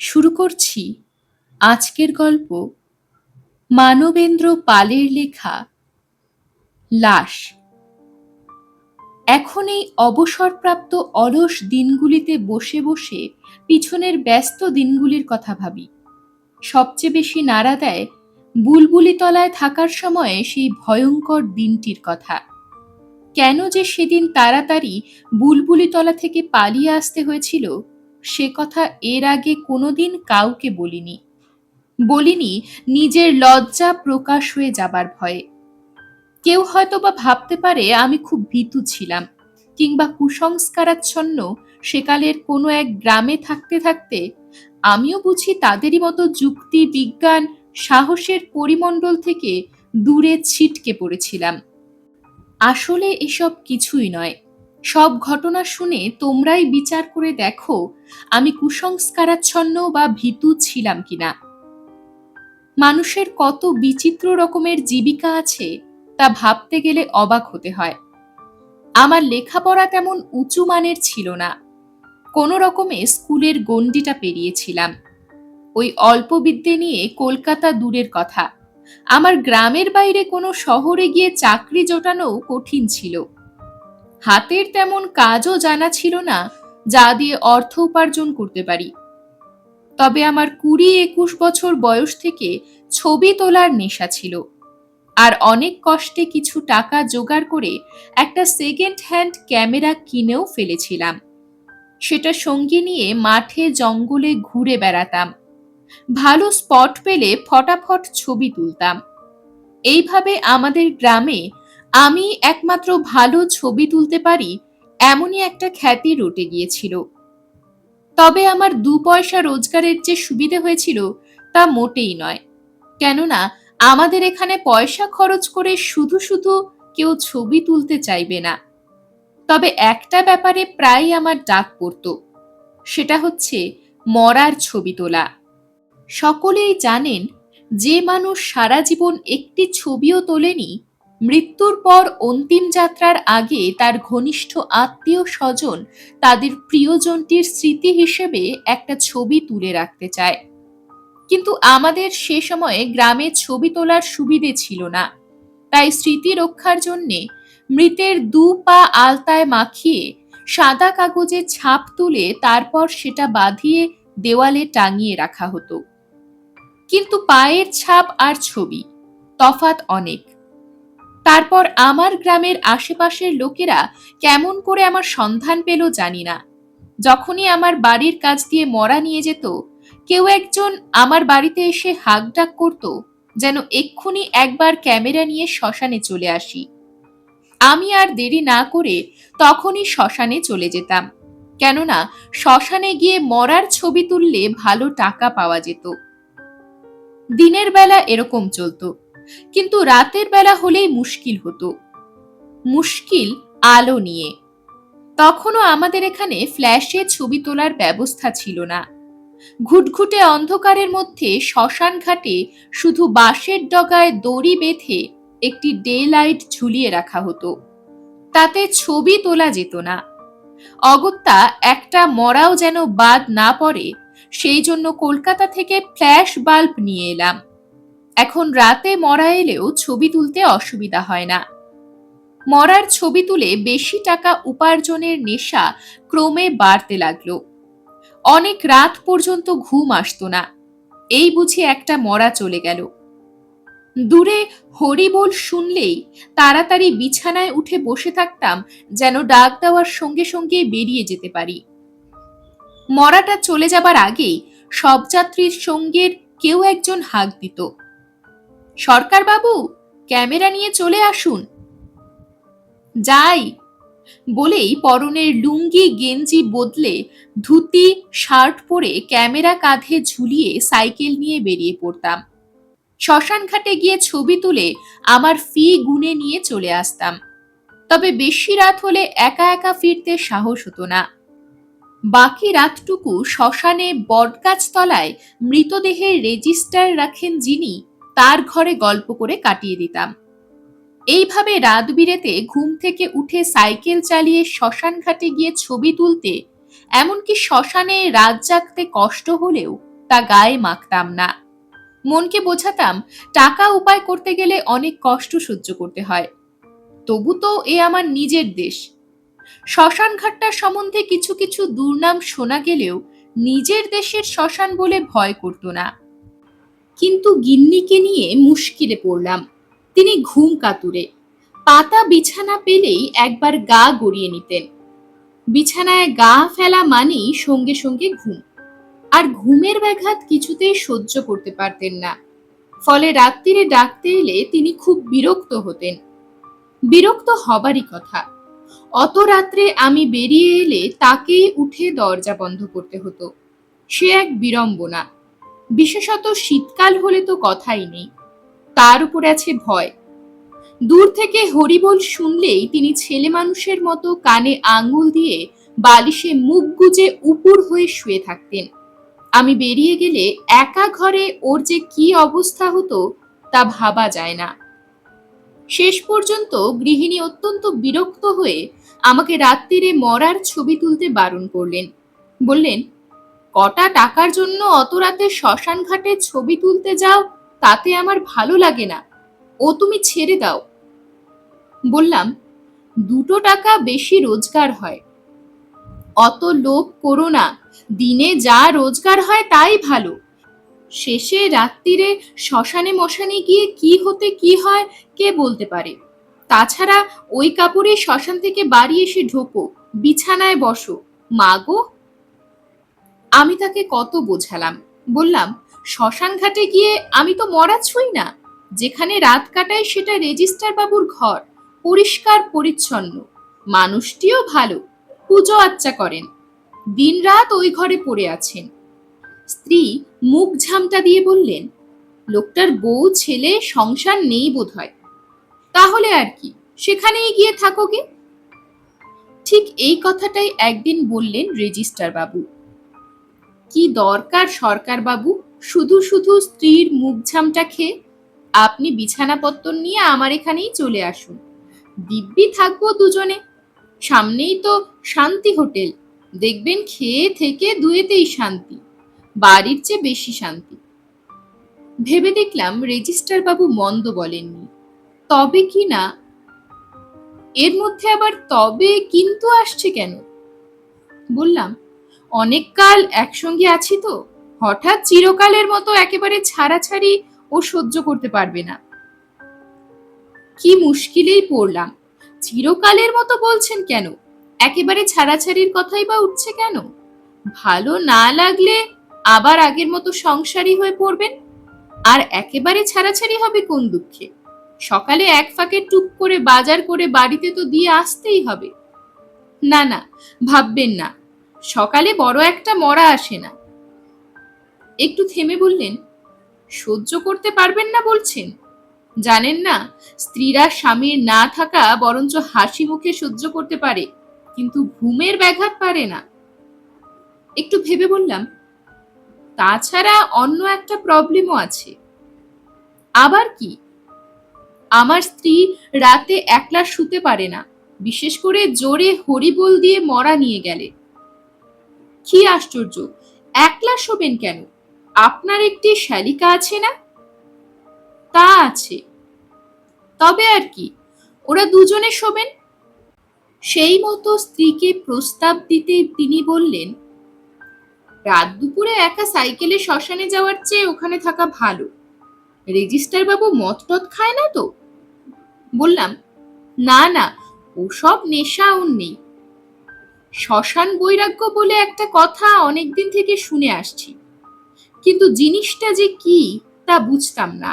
শুরু করছি আজকের গল্প মানবেন্দ্র পালের লেখা লাশ। এখন এই অবসরপ্রাপ্ত অলস দিনগুলিতে বসে বসে পিছনের ব্যস্ত দিনগুলির কথা ভাবি। সবচেয়ে বেশি নাড়া দেয় বুলবুলি তলায় থাকার সময়ে সেই ভয়ঙ্কর দিনটির কথা। কেন যে সেদিন তাড়াতাড়ি বুলবুলি তলা থেকে পালিয়ে আসতে হয়েছিল সে কথা এর আগে কোনোদিন কাউকে বলিনি নিজের লজ্জা প্রকাশ হয়ে যাবার ভয়ে। কেউ হয়তো বা ভাবতে পারে আমি খুব ভীতু ছিলাম, কিংবা কুসংস্কারাচ্ছন্ন সেকালের কোনো এক গ্রামে থাকতে থাকতে আমিও বুঝি তাদেরই মতো যুক্তি বিজ্ঞান সাহসের পরিমণ্ডল থেকে দূরে ছিটকে পড়েছিলাম। আসলে এসব কিছুই নয়। সব ঘটনা শুনে তোমরাই বিচার করে দেখো আমি কুসংস্কারাচ্ছন্ন বা ভীতু ছিলাম কিনা। মানুষের কত বিচিত্র রকমের জীবিকা আছে তা ভাবতে গেলে অবাক হতে হয়। আমার লেখাপড়া তেমন উঁচু মানের ছিল না। কোনো রকমে স্কুলের গণ্ডিটা পেরিয়েছিলাম। ওই অল্প বিদ্যে নিয়ে কলকাতা দূরের কথা, আমার গ্রামের বাইরে কোনো শহরে গিয়ে চাকরি জোটানোও কঠিন ছিল। হাতের তেমন কাজও জানা ছিল না যা দিয়ে অর্থ উপার্জন করতে পারি। তবে আমার 20-21 বছর বয়স থেকে ছবি তোলার নেশা ছিল, আর অনেক কষ্টে কিছু টাকা জোগাড় করে একটা সেকেন্ড হ্যান্ড ক্যামেরা কিনেও ফেলেছিলাম। সেটা সঙ্গে নিয়ে মাঠে জঙ্গলে ঘুরে বেড়াতাম। ভালো স্পট পেলে ফটাফট ছবি তুলতাম। এইভাবে আমাদের গ্রামে আমি একমাত্র ভালো ছবি তুলতে পারি এমনই একটা খ্যাতি রটে গিয়েছিল। তবে আমার 2 পয়সা রোজগারের যে সুবিধে হয়েছিল তা মোটেই নয়। কেননা আমাদের এখানে পয়সা খরচ করে শুধু শুধু কেউ ছবি তুলতে চাইবে না। তবে একটা ব্যাপারে প্রায় আমার ডাক পড়তো, সেটা হচ্ছে মরার ছবি তোলা। সকলেই জানেন যে মানুষ সারা জীবন একটি ছবিও তোলেনি, মৃত্যুর পর অন্তিম যাত্রার আগে তার ঘনিষ্ঠ আত্মীয় স্বজন তাদের প্রিয়জনটির স্মৃতি হিসেবে একটা ছবি তুলে রাখতে চায়। কিন্তু আমাদের সে সময়ে গ্রামে ছবি তোলার সুবিধে ছিল না। তাই স্মৃতি রক্ষার জন্যে মৃতের 2 পা আলতায় মাখিয়ে সাদা কাগজে ছাপ তুলে তারপর সেটা বাঁধিয়ে দেওয়ালে টাঙিয়ে রাখা হতো। কিন্তু পায়ের ছাপ আর ছবি তফাৎ অনেক। তারপর আমার গ্রামের আশেপাশের লোকেরা কেমন করে আমার সন্ধান পেল জানি না। যখনই আমার বাড়ির কাছ দিয়ে মরা নিয়ে যেত, কেউ একজন আমার বাড়িতে এসে হাঁক ডাক করত যেন এক্ষুনি একবার ক্যামেরা নিয়ে শ্মশানে চলে আসি। আমি আর দেরি না করে তখনই শ্মশানে চলে যেতাম, কেননা শ্মশানে গিয়ে মরার ছবি তুললে ভালো টাকা পাওয়া যেত। দিনের বেলা এরকম চলতো, কিন্তু রাতের বেলা হলেই মুশকিল হতো। মুশকিল আলো নিয়ে। তখনও আমাদের এখানে ফ্ল্যাশে ছবি তোলার ব্যবস্থা ছিল না। ঘুটঘুটে অন্ধকারের মধ্যে শ্মশান ঘাটে শুধু বাঁশের ডগায় দড়ি বেঁধে একটি ডে লাইট ঝুলিয়ে রাখা হতো। তাতে ছবি তোলা যেত না। অগত্যা একটা মরাও যেন বাদ না পড়ে সেই জন্য কলকাতা থেকে ফ্ল্যাশ বাল্ব নিয়ে এলাম। এখন রাতে মরা এলেও ছবি তুলতে অসুবিধা হয় না। মরার ছবি তুলে বেশি টাকা উপার্জনের নেশা ক্রমে বাড়তে লাগলো। অনেক রাত পর্যন্ত ঘুম আসতো না। এই বুঝি একটা মরা চলে গেল। দূরে হরিবোল শুনলেই তাড়াতাড়ি বিছানায় উঠে বসে থাকতাম, যেন ডাক দেওয়ার সঙ্গে সঙ্গে বেরিয়ে যেতে পারি। মরাটা চলে যাবার আগেই সব যাত্রীর সঙ্গের কেউ একজন হাঁক দিত, সরকার বাবু, ক্যামেরা নিয়ে চলে আসুন। যাই বলেই পরনের লুঙ্গি গেঞ্জি বদলে ধুতি শার্ট পরে ক্যামেরা কাঁধে ঝুলিয়ে সাইকেল নিয়ে বেরিয়ে পড়তাম। শ্মশান ঘাটে গিয়ে ছবি তুলে আমার ফি গুনে নিয়ে চলে আসতাম। তবে বেশি রাত হলে একা একা ফিরতে সাহস হতো না। বাকি রাতটুকু শ্মশানে বটগাছ তলায় মৃতদেহের রেজিস্টার রাখেন যিনি, তার ঘরে গল্প করে কাটিয়ে দিতাম। এইভাবে রাত বিরেতে ঘুম থেকে উঠে সাইকেল চালিয়ে শ্মশান ঘাটে গিয়ে ছবি তুলতে, এমনকি শ্মশানে রাত জাগতে কষ্ট হলেও তা গায়ে মাখতাম না। মনকে বোঝাতাম টাকা উপায় করতে গেলে অনেক কষ্ট সহ্য করতে হয়, তবু তো এ আমার নিজের দেশ। শ্মশান ঘাটটার সম্বন্ধে কিছু কিছু দুর্নাম শোনা গেলেও নিজের দেশের শ্মশান বলে ভয় করতো না। কিন্তু গিন্নিকে নিয়ে মুশকিলে পড়লাম। তিনি ঘুম কাতুরে, পাতা বিছানা পেলেই একবার গা গড়িয়ে নিতেন। বিছানায় গা ফেলা মানেই সঙ্গে সঙ্গে ঘুম, আর ঘুমের ব্যাঘাত কিছুতেই সহ্য করতে পারতেন না। ফলে রাত্রিরে ডাকতে এলে তিনি খুব বিরক্ত হতেন। বিরক্ত হবারই কথা, অত রাত্রে আমি বেরিয়ে এলে তাকেই উঠে দরজা বন্ধ করতে হতো। সে এক বিড়ম্বনা। বিশেষত শীতকাল হলে তো কথাই নেই, তার উপর আছে ভয়। দূর থেকে হরিবোল শুনলেই তিনি ছেলে মানুষের মতো কানে আঙ্গুল দিয়ে বালিশে মুখ গুজে উপুর হয়ে শুয়ে থাকতেন। আমি বেরিয়ে গেলে একা ঘরে ওর যে কি অবস্থা হতো তা ভাবা যায় না। শেষ পর্যন্ত গৃহিণী অত্যন্ত বিরক্ত হয়ে আমাকে রাত্রিরে মরার ছবি তুলতে বারণ করলেন। বললেন, কটা টাকার জন্য অত রাতে শ্মশান ঘাটে ছবি তুলতে যাও, তাতে আমার ভালো লাগে না, ও তুমি ছেড়ে দাও। বললাম, 2 টাকা বেশি রোজগার হয়, অত লোভ করো না, দিনে যা রোজগার হয় তাই ভালো। শেষে রাত্রিরে শ্মশানে মশানে গিয়ে কি হতে কি হয় কে বলতে পারে। তাছাড়া ওই কাপড়ে শ্মশান থেকে বাড়ি এসে ঢোকো, বিছানায় বসো, মাগো। আমি তাকে কত বোঝালাম। বললাম, শ্মশান ঘাটে গিয়ে আমি তো মরা ছুঁই না। যেখানে রাত কাটাই সেটা রেজিস্ট্রার বাবুর ঘর, পরিষ্কার পরিচ্ছন্ন, মানুষটিও ভালো, পুজো আচ্চা করেন, দিনরাত ওই ঘরে পড়ে আছেন। স্ত্রী মুখ ঝামটা দিয়ে বললেন, লোকটার বউ ছেলে সংসার নেই বোধহয়, তাহলে আর কি, সেখানেই গিয়ে থাকো গে। ঠিক এই কথাটাই একদিন বললেন রেজিস্ট্রার বাবু। কি দরকার সরকার বাবু শুধু শুধু স্ত্রীর মুখ ঝামটা খেয়ে? আপনি বিছানাপত্তর নিয়ে আমার এখানেই চলে আসুন, দিব্যি থাকবো দুজনে। সামনেই তো শান্তি হোটেল, দেখবেন খেয়ে থেকে দুয়েতেই শান্তি, বাড়ির চেয়ে বেশি শান্তি। ভেবে দেখলাম রেজিস্ট্রার বাবু মন্দ বলেননি, তবে কি না। এর মধ্যে আবার তবে কিন্তু আসছে কেন? বললাম, অনেক কাল একসঙ্গে আছি তো, হঠাৎ চিরকালের মতো একেবারে ছাড়াছাড়ি ও সহ্য করতে পারবে না। কি মুশকিলেই পড়লাম। চিরকালের মতো বলছেন কেন? একেবারে ছাড়াছাড়ির কথাই বা উঠছে কেন? ভালো না লাগলে আবার আগের মতো সংসারী হয়ে পড়বেন, আর একেবারে ছাড়াছাড়ি হবে কোন দুঃখে? সকালে এক ফাঁকে টুক করে বাজার করে বাড়িতে তো দিয়ে আসতেই হবে। না না, ভাববেন না, সকালে বড় একটা মরা আসে না। একটু থেমে বললেন, সহ্য করতে পারবেন না বলছেন? জানেন না, স্ত্রীরা স্বামীর না থাকা বরঞ্চ হাসি মুখে সহ্য করতে পারে, কিন্তু ঘুমের ব্যাঘাত পারে না। একটু ভেবে বললাম, তাছাড়া অন্য একটা প্রবলেমও আছে। আবার কি? আমার স্ত্রী রাতে একলা শুতে পারে না, বিশেষ করে জোরে হরিবোল দিয়ে মরা নিয়ে গেলে। কি আশ্চর্য, একলা শোবেন কেন? আপনার একটি শালিকা আছে না? তা আছে, তবে আর কি, ওরা দুজনে শোবেন। সেই মতো স্ত্রীকে প্রস্তাব দিতে তিনি বললেন, রাত দুপুরে একা সাইকেলে শ্মশানে যাওয়ার চেয়ে ওখানে থাকা ভালো। রেজিস্ট্রার বাবু মদ টদ খায় না তো? বললাম, না না, ওসব নেশা ওর নেই। শ্মশান বৈরাগ্য বলে একটা কথা অনেকদিন থেকে শুনে আসছি, কিন্তু জিনিসটা যে কি তা বুঝতাম না।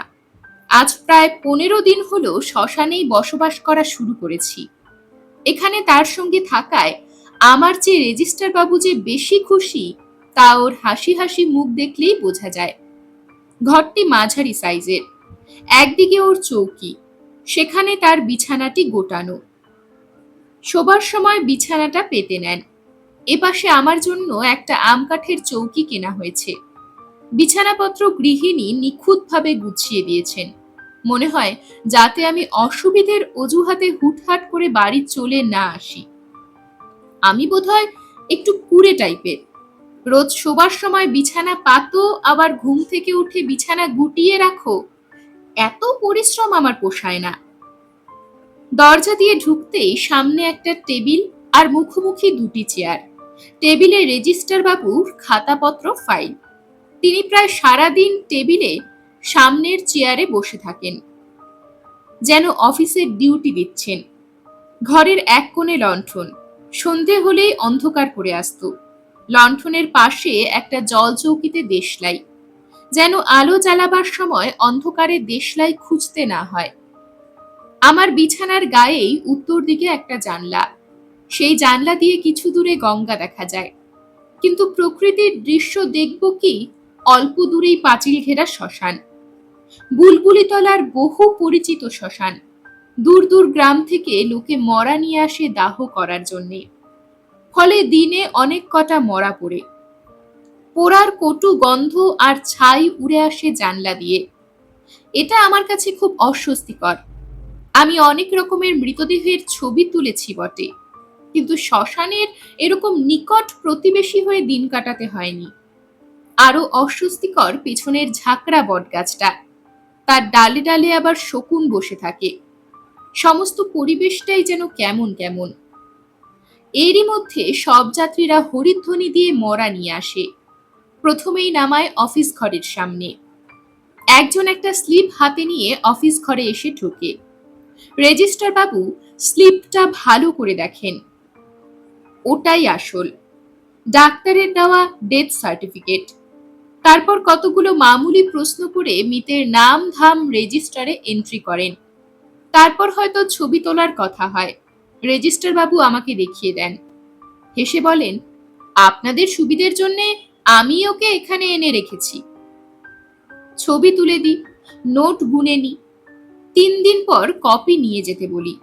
আজ প্রায় 15 দিন হলো শ্মশানেই বসবাস করা শুরু করেছি। এখানে তার সঙ্গে থাকায় আমার চেয়ে রেজিস্ট্রার বাবু যে বেশি খুশি তা ওর হাসি হাসি মুখ দেখলেই বোঝা যায়। ঘরটি মাঝারি সাইজের, একদিকে ওর চৌকি, সেখানে তার বিছানাটি গোটানো। শোবার সময় বিছানাটা পেতে নেন। এপাশে আমার জন্য একটা আম কাঠের চৌকি কেনা হয়েছে। বিছানাপত্র গৃহিণী নিখুঁতভাবে গুছিয়ে দিয়েছেন, মনে হয় যাতে আমি অসুবিধের অজুহাতে হুটহাট করে বাড়ি চলে না আসি। আমি বোধহয় একটু কুড়ে টাইপের, রোজ শোবার সময় বিছানা পাতো, আবার ঘুম থেকে উঠে বিছানা গুটিয়ে রাখো। এত পরিশ্রম আমার পোষায় না। দরজা দিয়ে ঢুকতেই সামনে একটা টেবিল আর মুখোমুখি দুটি চেয়ার। টেবিলে রেজিস্ট্রার বাবুর খাতাপত্র, ফাইল। তিনি প্রায় সারাদিন টেবিলে সামনের চেয়ারে বসে থাকেন, যেন অফিসের ডিউটি দিচ্ছেন। ঘরের এক কোণে লণ্ঠন। সন্ধে হলেই অন্ধকার করে আসতো। লণ্ঠনের পাশে একটা জলচৌকিতে দেশলাই, যেন আলো জ্বালাবার সময় অন্ধকারে দেশলাই খুঁজতে না হয়। আমার বিছানার গায়েই উত্তর দিকে একটা জানলা। সেই জানলা দিয়ে কিছু দূরে গঙ্গা দেখা যায়, কিন্তু প্রকৃতির দৃশ্য দেখব কি? অল্প দূরেই পাঁচিল ঘেরা শ্মশান, বুলবুলিতলার বহু পরিচিত শ্মশান। দূর দূর গ্রাম থেকে লোকে মরা নিয়ে আসে দাহ করার জন্যে। ফলে দিনে অনেক কটা মরা পড়ে। পোড়ার কটু গন্ধ আর ছাই উড়ে আসে জানলা দিয়ে। এটা আমার কাছে খুব অস্বস্তিকর। আমি অনেক রকমের মৃতদেহের ছবি তুলেছি বটে, কিন্তু শ্মশানের এরকম নিকট প্রতিবেশী হয়ে দিন কাটাতে হয়নি। আরো অস্বস্তিকর পেছনের ঝাঁকড়া বটগাছটা। তার ডালে ডালে আবার শকুন বসে থাকে। সমস্ত পরিবেশটাই যেন কেমন কেমন। এরই মধ্যে সব যাত্রীরা হরিধ্বনি দিয়ে মরা নিয়ে আসে। প্রথমেই নামায় অফিস ঘরের সামনে। একজন একটা স্লিপ হাতে নিয়ে অফিস ঘরে এসে ঢোকে। রেজিস্ট্রার বাবু স্লিপটা ভালো করে দেখেন। ওটাই আসল, ডাক্তারের দেওয়া ডেথ সার্টিফিকেট। তারপর কতগুলো মামুলি প্রশ্ন করে মৃতের নাম ধাম রেজিস্টারে এন্ট্রি করেন। তারপর হয়তো ছবি তোলার কথা হয়। রেজিস্ট্রার বাবু আমাকে দেখিয়ে দেন, হেসে বলেন, আপনাদের সুবিধের জন্য আমি ওকে এখানে এনে রেখেছি। ছবি তুলে দিই, নোট গুনে নি, 3 দিন পর কপি নিয়ে যেতে বলি।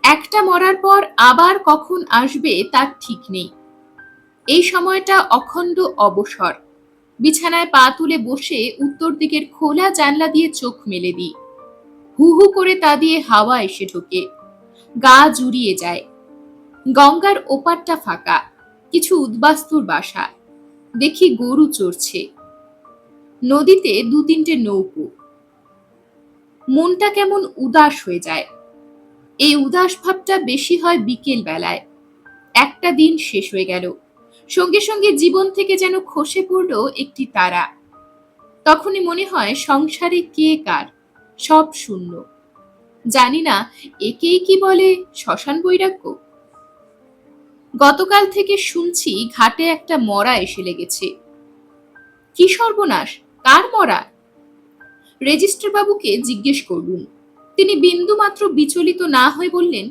একটা মরার পর আবার কখন আসবে তার ঠিক নেই। এই সময়টা অখণ্ড অবসর। বিছানায় পা তুলে বসে উত্তর দিকের খোলা জানলা দিয়ে চোখ মেলে দিই। হু হু করে তা দিয়ে হাওয়া এসে ঢোকে, গা জুড়িয়ে যায়। গঙ্গার ওপারটা ফাঁকা, কিছু উদ্বাস্তুর বাসা। দেখি গরু চড়ছে, নদীতে 2-3টে নৌকো। মনটা কেমন উদাস হয়ে যায়। এই উদাস ভাবটা বেশি হয় বিকেল বেলায়। একটা দিন শেষ হয়ে গেল, সঙ্গে সঙ্গে জীবন থেকে যেন খসে পড়ল একটি তারা। তখনই মনে হয় সংসারে কে কার, সব শূন্য। জানি না একেই কি বলে শ্মশান বৈরাগ্য। গতকাল থেকে শুনছি ঘাটে একটা মরা এসে লেগেছে। কি সর্বনাশ, কার মরা? রেজিস্ট্রার বাবুকে জিজ্ঞেস করলুম। তিনি বিন্দু মাত্র বিচলিত না হয়ে বললেন,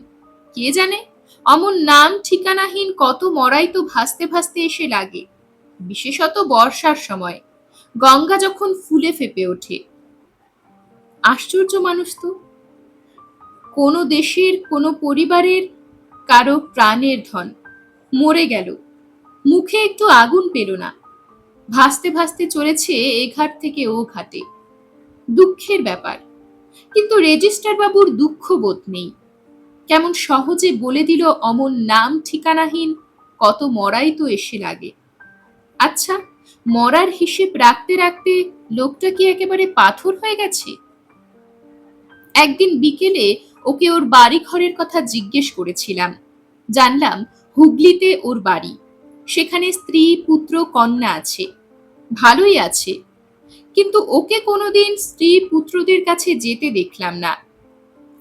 কে জানে, অমন নাম ঠিকানাহীন কত মরাই তো ভাসতে ভাসতে এসে লাগে, বিশেষত বর্ষার সময়, গঙ্গা যখন ফুলে ফেপে ওঠে। আশ্চর্য মানুষ তো। কোনো দেশের কোনো পরিবারের কারো প্রাণের ধন মরে গেল, মুখে একটু আগুন পেল না, ভাসতে ভাসতে চলেছে এ ঘাট থেকে ও ঘাটে। দুঃখের ব্যাপার, কিন্তু রেজিস্ট্রার বাবুর দুঃখ বোধ নেই। কেমন সহজে বলে দিল অমন নাম ঠিকানাহীন কত মরাই তো এসে লাগে। আচ্ছা, মরার হিসেব রাখতে রাখতে লোকটা কি একেবারে পাথর হয়ে গেছে? একদিন বিকেলে ওকে ওর বাড়ি ঘরের কথা জিজ্ঞেস করেছিলাম। জানলাম হুগলিতে ওর বাড়ি। সেখানে স্ত্রী, পুত্র, কন্যা আছে, ভালোই আছে। কিন্তু ওকে কোনোদিন স্ত্রী পুত্রদের কাছে যেতে দেখলাম না,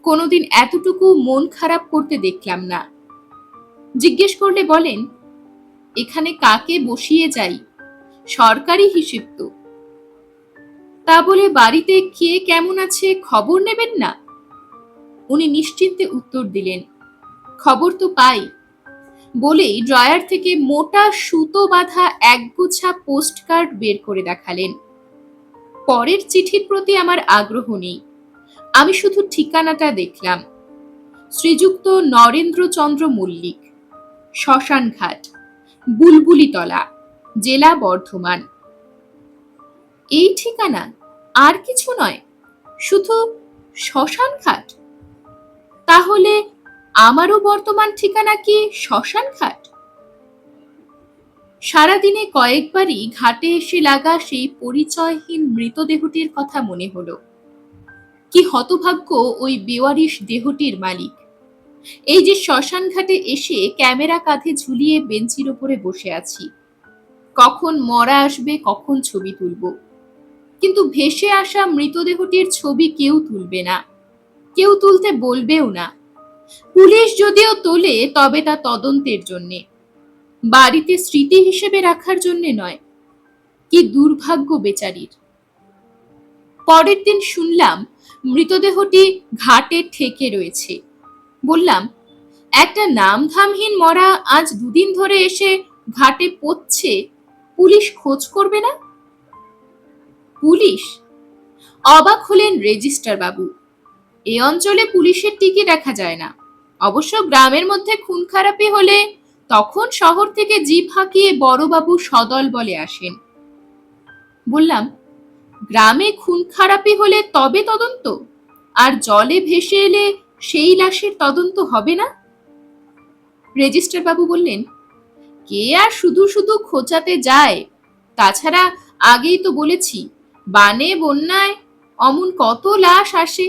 কোনোদিন এতটুকু মন খারাপ করতে দেখলাম না। জিজ্ঞেস করলে বলেন, এখানে কাকে বসিয়ে যাই, সরকারি হিসেব তো। তা বলে বাড়িতে কে কেমন আছে খবর নেবেন না? উনি নিশ্চিন্তে উত্তর দিলেন, খবর তো পাই। বলেই ড্রয়ার থেকে মোটা সুতো বাঁধা একগুচ্ছা পোস্ট কার্ড বের করে দেখালেন। পরের চিঠির প্রতি আমার আগ্রহ নেই। আমি শুধু ঠিকানাটা দেখলাম, শ্রীযুক্ত নরেন্দ্রচন্দ্র মল্লিক, শ্মশানঘাট, বুলবুলিতলা, জেলা বর্ধমান। এই ঠিকানা, আর কিছু নয়, শুধু শ্মশানঘাট। তাহলে আমারও বর্তমান ঠিকানা কি শ্মশানঘাট? সারাদিনে কয়েকবারই ঘাটে এসে লাগা সেই পরিচয়হীন মৃতদেহটির কথা মনে হলো। কি হতভাগ্য ওই বেওয়ারিশ দেহটির মালিক! এই যে শ্মশান ঘাটে এসে ক্যামেরা কাঁধে ঝুলিয়ে বেঞ্চির ওপরে বসে আছি, কখন মরা আসবে, কখন ছবি তুলব, কিন্তু ভেসে আসা মৃতদেহটির ছবি কেউ তুলবে না, কেউ তুলতে বলবেও না। পুলিশ যদিও তোলে তবে তা তদন্তের জন্যে, বাড়িতে স্মৃতি হিসেবে রাখার জন্যে নয়। কি দুর্ভাগ্য বেচারির! পরের দিন শুনলাম মৃতদেহটি ঘাটে ঠেকে রয়েছে। বললাম, একটা নামধামহীন মরা আজ দুদিন ধরে এসে ঘাটে পড়ছে, পুলিশ খোঁজ করবে না? পুলিশ? অবাক হলেন রেজিস্ট্রার বাবু। এ অঞ্চলে পুলিশের টিকি দেখা যায় না। অবশ্য গ্রামের মধ্যে খুন খারাপি হলে তখন শহর থেকে জিপ হাঁকিয়ে বড়বাবু সদল বলে আসেন। বললাম, গ্রামে খুন খারাপি হলে তবে তদন্ত, আর জলে ভেসে এলে সেই লাশের তদন্ত হবে না? রেজিস্ট্রার বাবু বললেন, কে আর শুধু শুধু খোঁচাতে যায়? তাছাড়া আগেই তো বলেছি, বানে বন্যায় অমন কত লাশ আসে,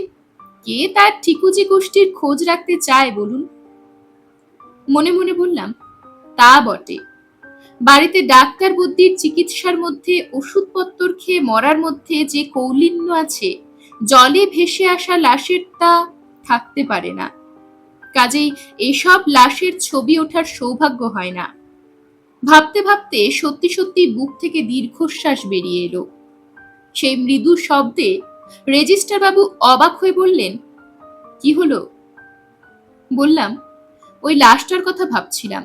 কে তার ঠিকুজি গোষ্ঠীর খোঁজ রাখতে চায় বলুন? মনে মনে বললাম, তা বটে। বাড়িতে ডাক্তার বুদ্ধির চিকিৎসার মধ্যে ওষুধপত্তর খেয়ে মরার মধ্যে যে কৌলিন্য আছে, জলে ভেসে আসা লাশের তা থাকতে পারে না। কাজেই এসব লাশের ছবি ওঠার সৌভাগ্য হয় না। ভাবতে ভাবতে সত্যি সত্যি বুক থেকে দীর্ঘশ্বাস বেরিয়ে এলো। সেই মৃদু শব্দে রেজিস্ট্রার বাবু অবাক হয়ে বললেন, কি হলো? বললাম, ওই লাশটার কথা ভাবছিলাম।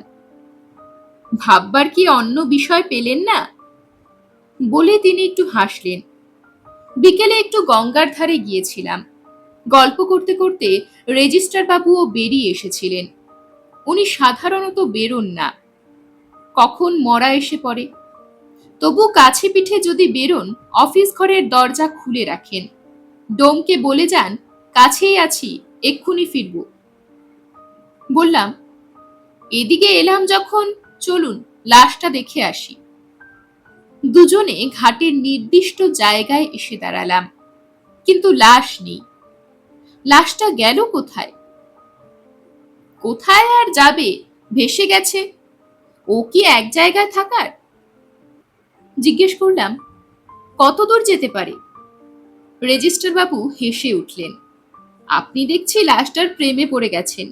ভাববার কি অন্য বিষয় পেলেন না? বলে তিনি একটু হাসলেন। বিকেলে একটু গঙ্গার ধারে গিয়েছিলাম। গল্প করতে করতে রেজিস্ট্রার বাবুও বেরিয়ে এসেছিলেন। উনি সাধারণত বেরোন না, কখন মরা এসে পড়ে। তবু কাছে পিঠে যদি বেরোন, অফিস ঘরের দরজা খুলে রাখেন, ডোমকে বলে যান, কাছেই আছি, এক্ষুনি ফিরব। বললাম, এদিকে এলাম যখন, চলুন লাশটা দেখে আসি। দুজনে ঘাটের নির্দিষ্ট জায়গায় এসে দাঁড়ালাম, কিন্তু লাশ নেই। লাশটা গেল কোথায়? কোথায় আর যাবে, ভেসে গেছে। ও কি এক জায়গায় থাকার? জিজ্ঞেস করলাম, কত দূর যেতে পারে? রেজিস্ট্রার বাবু হেসে উঠলেন। আপনি দেখছি লাশটার প্রেমে পড়ে গেছেন।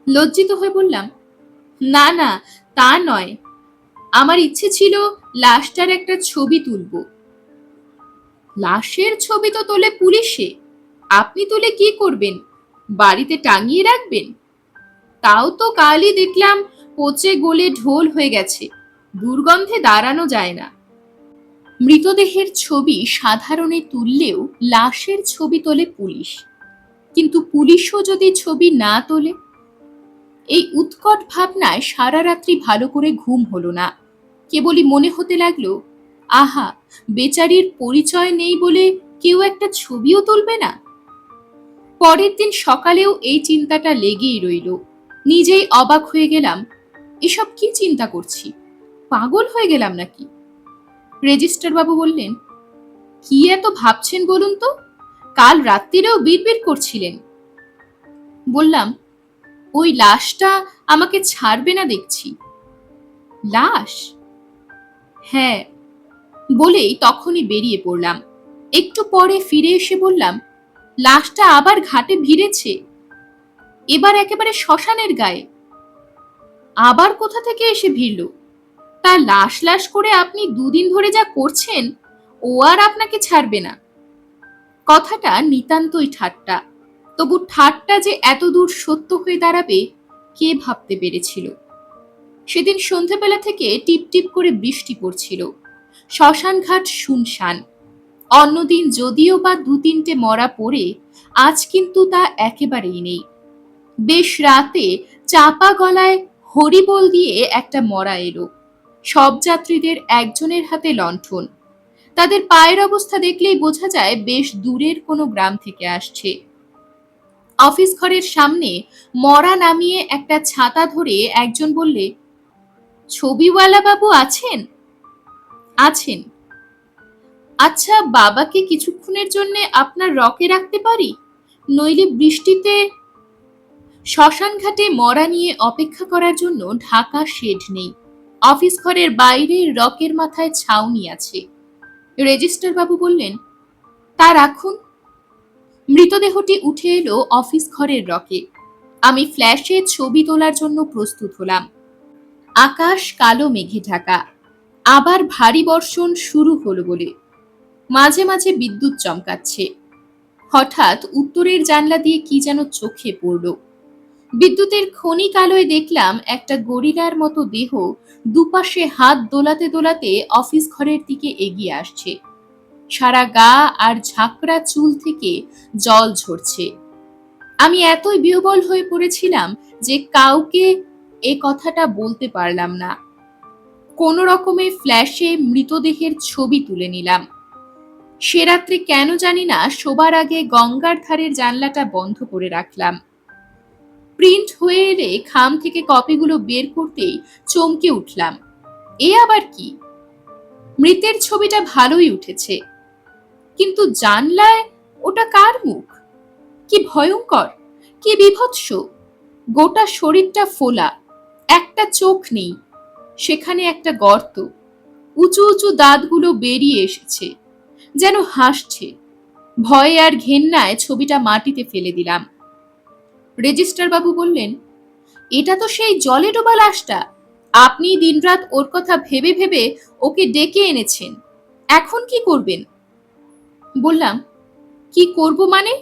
লজ্জিত হয়ে বললাম, না না, তা নয়, আমার ইচ্ছে ছিল লাশটার একটা ছবি তুলব। লাশের ছবি তো তোলে পুলিশে, আপনি তুলে কি করবেন? বাড়িতে টাঙিয়ে রাখবেন? তাও তো কালই দেখলাম পচে গলে ঢোল হয়ে গেছে, দুর্গন্ধে দাঁড়ানো যায় না। মৃতদেহের ছবি সাধারণে তুললেও লাশের ছবি তোলে পুলিশ, কিন্তু পুলিশও যদি ছবি না তোলে? এই উৎকট ভাবনায় সারা রাত্রি ভালো করে ঘুম হলো না। কেবলই মনে হতে লাগলো, আহা, বেচারির পরিচয় নেই বলে কেউ একটা ছবিও তুলবে না। পরের দিন সকালেও এই চিন্তাটা লেগেই রইল। নিজেই অবাক হয়ে গেলাম, এসব কি চিন্তা করছি, পাগল হয়ে গেলাম নাকি? রেজিস্ট্রার বাবু বললেন, কি এত ভাবছেন বলুন তো? কাল রাত্রিরেও বিড়বিড় করছিলেন। বললাম, ওই লাশটা আমাকে ছাড়বে না দেখছি। লাশ? হ্যাঁ। বলেই তখনই বেরিয়ে পড়লাম। একটু পরে ফিরে এসে বললাম, লাশটা আবার ঘাটে ভিড়েছে, এবার একেবারে শ্মশানের গায়ে। আবার কোথা থেকে এসে ভিড়ল? তা লাশ লাশ করে আপনি দুদিন ধরে যা করছেন, ও আর আপনাকে ছাড়বে না। কথাটা নিতান্তই ঠাট্টা, তবু ঠাট্টা যে এত দূর সত্য হয়ে দাঁড়াবে কে ভাবতে পেরেছিল? সেদিন সন্ধেবেলা থেকে টিপ টিপ করে বৃষ্টি পড়ছিল। শ্মশানঘাট শুনশান। অন্যদিন যদিও বা দু তিনটে মরা পড়ে, আজ কিন্তু তা একেবারেই নেই। বেশ রাতে চাপা গলায় হরিবোল দিয়ে একটা মরা এলো। সব যাত্রীদের একজনের হাতে লণ্ঠন। তাদের পায়ের অবস্থা দেখলেই বোঝা যায় বেশ দূরের কোনো গ্রাম থেকে আসছে। অফিস ঘরের সামনে মরা নামিয়ে একটা ছাতা ধরে একজন বললে, ছবিওয়ালা বাবু আছেন? আছেন। আচ্ছা, বাবাকে কিছুক্ষণের জন্য আপনার রকে রাখতে পারি? নইলে বৃষ্টিতে শ্মশান ঘাটে মরা নিয়ে অপেক্ষা করার জন্য ঢাকা শেড নেই। অফিস ঘরের বাইরে রকের মাথায় ছাউনি আছে। রেজিস্ট্রার বাবু বললেন, তা রাখুন। মৃতদেহটি উঠে এলো অফিস ঘরের রকে। আমি ফ্ল্যাশে ছবি তোলার জন্য প্রস্তুত হলাম। আকাশ কালো মেঘে ঢাকা। আবার ভারী বর্ষণ শুরু হলো বলে। মাঝে মাঝে বিদ্যুৎ চমকাচ্ছে। হঠাৎ উত্তরের জানলা দিয়ে কি যেন চোখে পড়ল। বিদ্যুতের ক্ষণিক আলোয় দেখলাম একটা গরিলার মতো দেহ দুপাশে হাত দোলাতে দোলাতে অফিস ঘরের দিকে এগিয়ে আসছে। সারা গা আর ঝাঁকড়া চুল থেকে জল ঝরছে। আমি এতই বিহ্বল হয়ে পড়েছিলাম যে কাউকে এ কথাটা বলতে পারলাম না। কোনো রকমে ফ্ল্যাশে মৃতদেহের ছবি তুলে নিলাম। সে রাত্রে কেন জানি না শোবার আগে গঙ্গার ধারের জানলাটা বন্ধ করে রাখলাম। প্রিন্ট হয়ে এলে খাম থেকে কপিগুলো বের করতেই চমকে উঠলাম। এ আবার কি? মৃতের ছবিটা ভালোই উঠেছে, কিন্তু জানলায় ওটা কার মুখ? কি ভয়ঙ্কর, কি বীভৎস! গোটা শরীরটা ফোলা, একটা চোখ নেই, সেখানে একটা গর্ত, উঁচু উঁচু দাঁতগুলো বেরিয়ে এসেছে, যেন হাসছে। ভয়ে আর ঘেন্নায় ছবিটা মাটিতে ফেলে দিলাম। রেজিস্ট্রার বাবু বললেন, এটা তো সেই জলে ডোবা লাশটা। আপনি দিনরাত ওর কথা ভেবে ভেবে ওকে ডেকে এনেছেন, এখন কি করবেন? বললাম, কি করব মানে?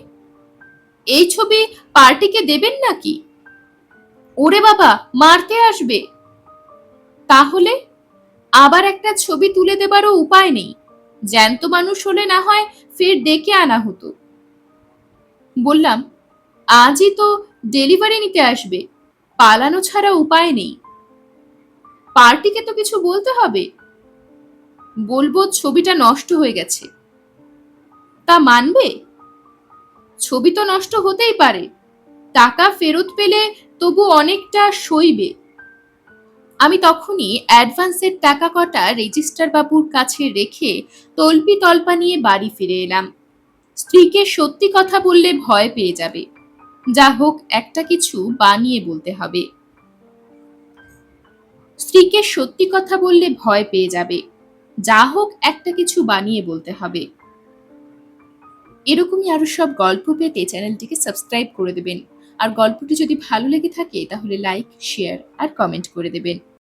এই ছবি পার্টিকে দেবেন নাকি? ওরে বাবা, মারতে আসবে। তাহলে আবার একটা ছবি তুলে দেবারও উপায় নেই। জ্যান্ত মানুষ হলে না হয় ফের ডেকে আনা হতো। বললাম, আজই তো ডেলিভারি নিতে আসবে, পালানো ছাড়া উপায় নেই। পার্টিকে তো কিছু বলতে হবে। বলবো ছবিটা নষ্ট হয়ে গেছে। তা মানবে? ছবি তো নষ্ট হতেই পারে, টাকা ফেরত পেলে তবু অনেকটা সইবে। আমি তখনই অ্যাডভান্সের টাকা কটা রেজিস্ট্রার বাবুর কাছে রেখে তল্পি তল্পা নিয়ে বাড়ি ফিরে এলাম। স্ত্রীকে সত্যি কথা বললে ভয় পেয়ে যাবে। যা হোক, একটা কিছু বানিয়ে বলতে হবে। স্ত্রীকে সত্যি কথা বললে ভয় পেয়ে যাবে। যা হোক, একটা কিছু বানিয়ে বলতে হবে। এরকমই আরো সব গল্প পেতে চ্যানেলটিকে সাবস্ক্রাইব করে দেবেন। আর গল্পটি যদি ভালো লেগে থাকে তাহলে লাইক, শেয়ার আর কমেন্ট করে দেবেন।